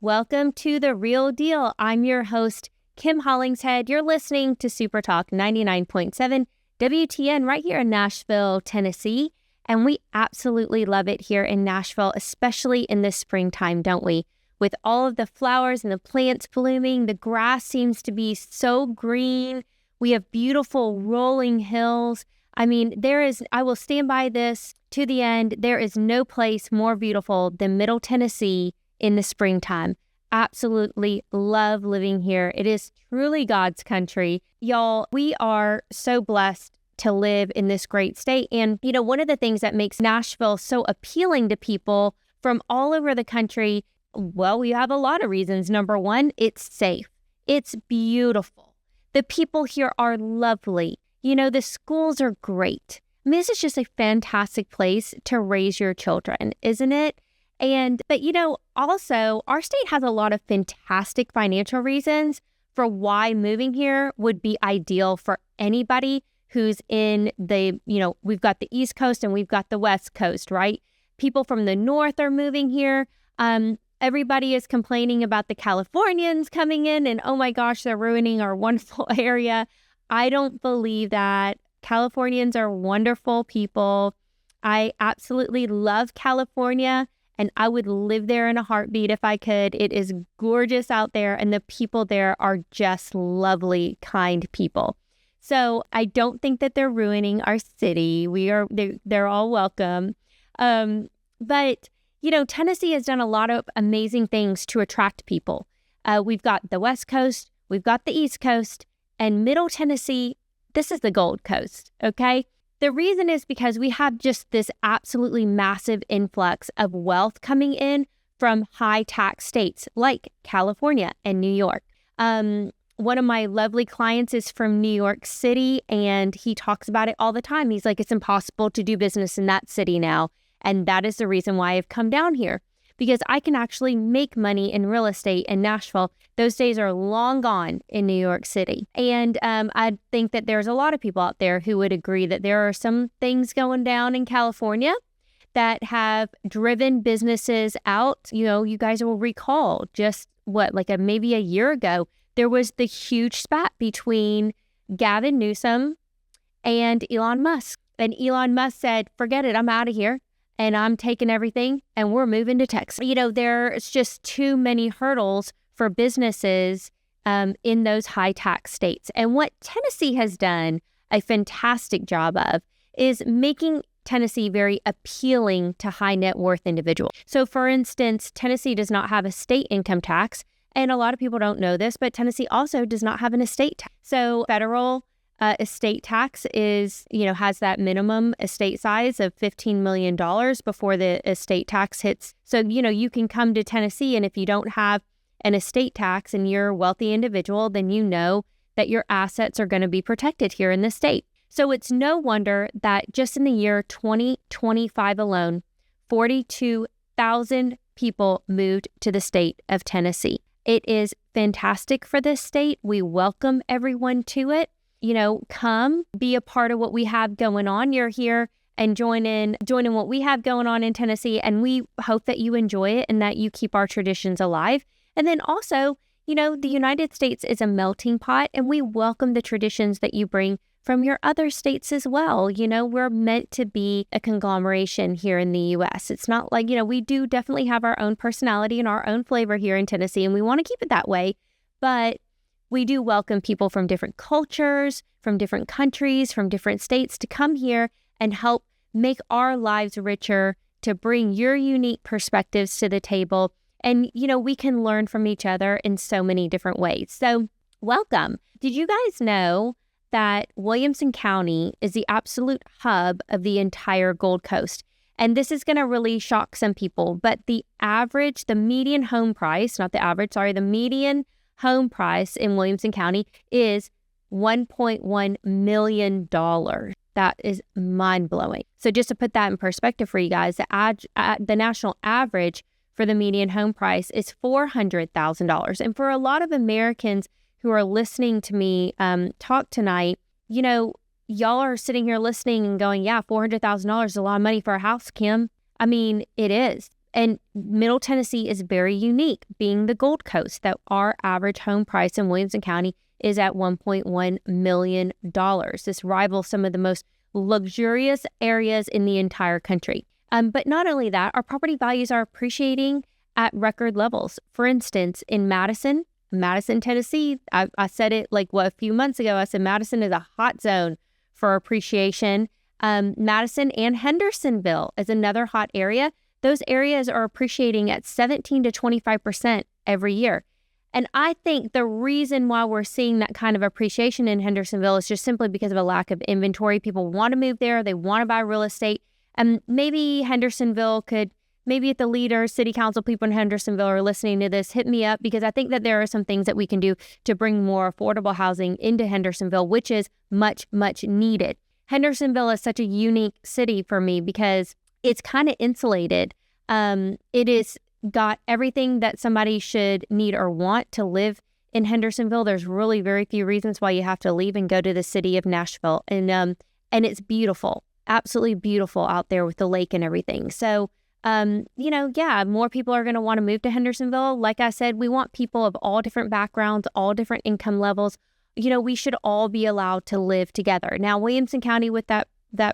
Welcome to The Real Deal. I'm your host, Kim Hollingshead. You're listening to SuperTalk 99.7 WTN right here in Nashville, Tennessee. And we absolutely love it here in Nashville, especially in the springtime, don't we? With all of the flowers and the plants blooming, the grass seems to be so green. We have beautiful rolling hills. I mean, I will stand by this to the end. There is no place more beautiful than Middle Tennessee in the springtime. Absolutely love living here. It is truly God's country. Y'all, we are so blessed to live in this great state. And, one of the things that makes Nashville so appealing to people from all over the country, well, we have a lot of reasons. Number one, it's safe. It's beautiful. The people here are lovely. The schools are great. I mean, this is just a fantastic place to raise your children, isn't it? But also our state has a lot of fantastic financial reasons for why moving here would be ideal for anybody who's in we've got the East Coast and we've got the West Coast, right? People from the North are moving here. Everybody is complaining about the Californians coming in and, oh my gosh, they're ruining our wonderful area. I don't believe that. Californians are wonderful people. I absolutely love California. And I would live there in a heartbeat if I could. It is gorgeous out there, and the people there are just lovely, kind people. So I don't think that they're ruining our city. They're all welcome. But Tennessee has done a lot of amazing things to attract people. We've got the West Coast, we've got the East Coast, and Middle Tennessee. This is the Gold Coast, okay? The reason is because we have just this absolutely massive influx of wealth coming in from high tax states like California and New York. One of my lovely clients is from New York City, and he talks about it all the time. He's like, it's impossible to do business in that city now. And that is the reason why I've come down here, because I can actually make money in real estate in Nashville. Those days are long gone in New York City. And I think that there's a lot of people out there who would agree that there are some things going down in California that have driven businesses out. You guys will recall just maybe a year ago, there was the huge spat between Gavin Newsom and Elon Musk. And Elon Musk said, forget it, I'm out of here. And I'm taking everything and we're moving to Texas. There's just too many hurdles for businesses in those high tax states. And what Tennessee has done a fantastic job of is making Tennessee very appealing to high net worth individuals. So for instance, Tennessee does not have a state income tax. And a lot of people don't know this, but Tennessee also does not have an estate tax. So federal estate tax has that minimum estate size of $15 million before the estate tax hits. So, you can come to Tennessee, and if you don't have an estate tax and you're a wealthy individual, then you know that your assets are going to be protected here in the state. So it's no wonder that just in the year 2025 alone, 42,000 people moved to the state of Tennessee. It is fantastic for this state. We welcome everyone to it. Come be a part of what we have going on. You're here and join in what we have going on in Tennessee. And we hope that you enjoy it and that you keep our traditions alive. And then also, the United States is a melting pot, and we welcome the traditions that you bring from your other states as well. We're meant to be a conglomeration here in the U.S. It's not like, we do definitely have our own personality and our own flavor here in Tennessee, and we want to keep it that way. But we do welcome people from different cultures, from different countries, from different states to come here and help make our lives richer, to bring your unique perspectives to the table. And, we can learn from each other in so many different ways. So welcome. Did you guys know that Williamson County is the absolute hub of the entire Gold Coast? And this is going to really shock some people, but the median home price in Williamson County is $1.1 million. That is mind-blowing. So just to put that in perspective for you guys, the national average for the median home price is $400,000. And for a lot of Americans who are listening to me talk tonight, y'all are sitting here listening and going, yeah, $400,000 is a lot of money for a house, Kim. I mean, it is. And Middle Tennessee is very unique, being the Gold Coast, that our average home price in Williamson County is at $1.1 million. This rivals some of the most luxurious areas in the entire country. But not only that, our property values are appreciating at record levels. For instance, in Madison, Tennessee, I said it a few months ago. I said Madison is a hot zone for appreciation. Madison and Hendersonville is another hot area. Those areas are appreciating at 17 to 25% every year. And I think the reason why we're seeing that kind of appreciation in Hendersonville is just simply because of a lack of inventory. People want to move there. They want to buy real estate. And maybe Hendersonville could, maybe if the leaders, city council people in Hendersonville are listening to this, hit me up, because I think that there are some things that we can do to bring more affordable housing into Hendersonville, which is much, much needed. Hendersonville is such a unique city for me because it's kind of insulated. It is got everything that somebody should need or want to live in Hendersonville. There's really very few reasons why you have to leave and go to the city of Nashville. And it's beautiful, absolutely beautiful out there with the lake and everything. So, more people are going to want to move to Hendersonville. Like I said, we want people of all different backgrounds, all different income levels. We should all be allowed to live together. Now, Williamson County, with that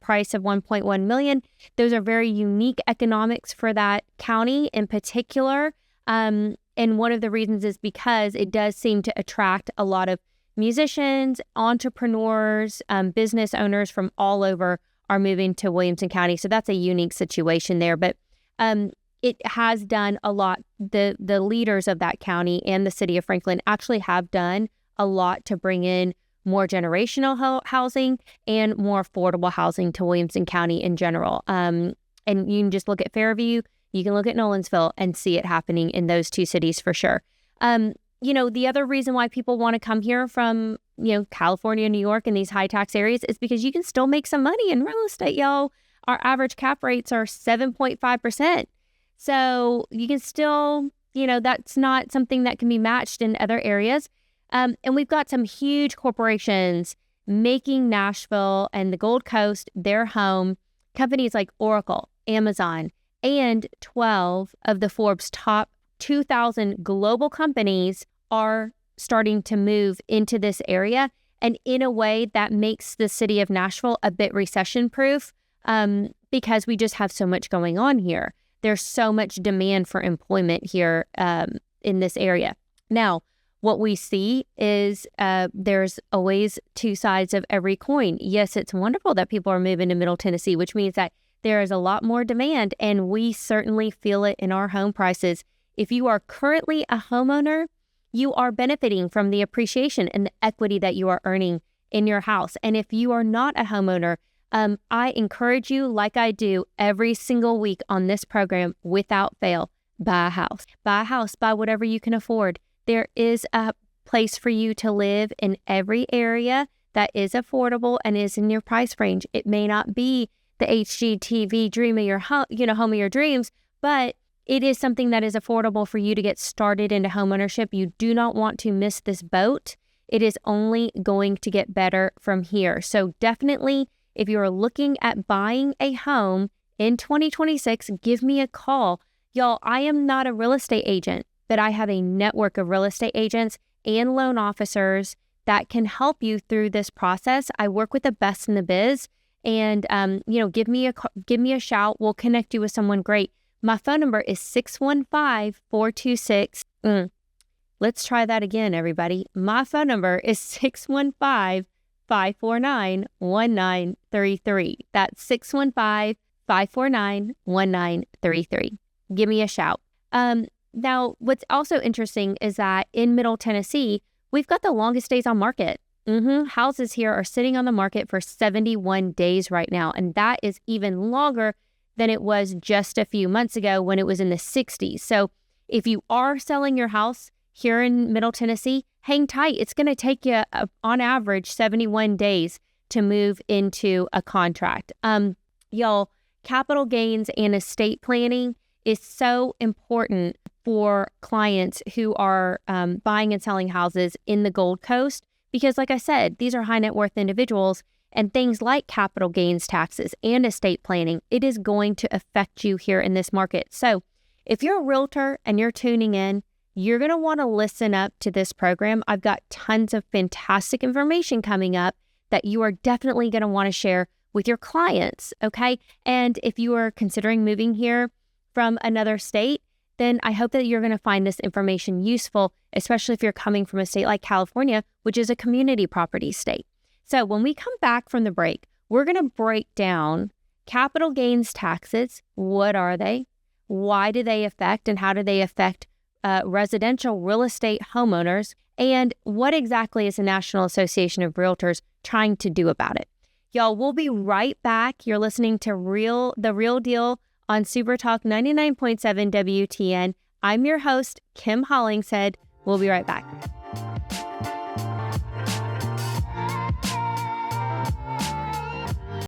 price of $1.1 million, those are very unique economics for that county in particular. And one of the reasons is because it does seem to attract a lot of musicians, entrepreneurs, business owners from all over are moving to Williamson County. So that's a unique situation there. But it has done a lot. The leaders of that county and the city of Franklin actually have done a lot to bring in more generational housing and more affordable housing to Williamson County in general. And you can just look at Fairview, you can look at Nolensville and see it happening in those two cities for sure. The other reason why people want to come here from, California, New York, and these high tax areas is because you can still make some money in real estate, y'all. Our average cap rates are 7.5%. So you can still, that's not something that can be matched in other areas. And we've got some huge corporations making Nashville and the Gold Coast their home. Companies like Oracle, Amazon, and 12 of the Forbes top 2,000 global companies are starting to move into this area, and in a way that makes the city of Nashville a bit recession-proof because we just have so much going on here. There's so much demand for employment here in this area. Now, what we see is there's always two sides of every coin. Yes, it's wonderful that people are moving to Middle Tennessee, which means that there is a lot more demand, and we certainly feel it in our home prices. If you are currently a homeowner, you are benefiting from the appreciation and the equity that you are earning in your house. And if you are not a homeowner, I encourage you, like I do every single week on this program, without fail, buy a house. Buy a house, buy whatever you can afford. There is a place for you to live in every area that is affordable and is in your price range. It may not be the HGTV dream of your home of your dreams, but it is something that is affordable for you to get started into homeownership. You do not want to miss this boat. It is only going to get better from here. So definitely, if you're looking at buying a home in 2026, give me a call. Y'all, I am not a real estate agent, but I have a network of real estate agents and loan officers that can help you through this process. I work with the best in the biz, and give me a shout. We'll connect you with someone great. My phone number is 615-426. Let's try that again, everybody. My phone number is 615-549-1933. That's 615-549-1933. Give me a shout. Now, what's also interesting is that in Middle Tennessee, we've got the longest days on market. Houses here are sitting on the market for 71 days right now, and that is even longer than it was just a few months ago when it was in the 60s. So if you are selling your house here in Middle Tennessee, hang tight. It's going to take you, on average, 71 days to move into a contract. Y'all, capital gains and estate planning is so important for clients who are buying and selling houses in the Gold Coast because, like I said, these are high net worth individuals, and things like capital gains taxes and estate planning, it is going to affect you here in this market. So If you're a realtor and you're tuning in, you're going to want to listen up to this program. I've got tons of fantastic information coming up that you are definitely going to want to share with your clients, okay? And if you are considering moving here from another state, then I hope that you're going to find this information useful, especially if you're coming from a state like California, which is a community property state. So when we come back from the break, we're going to break down capital gains taxes. What are they? Why do they affect and how do they affect residential real estate homeowners? And what exactly is the National Association of REALTORS trying to do about it? Y'all, we'll be right back. You're listening to The Real Deal on SuperTalk 99.7 WTN. I'm your host, Kim Hollingshead. We'll be right back.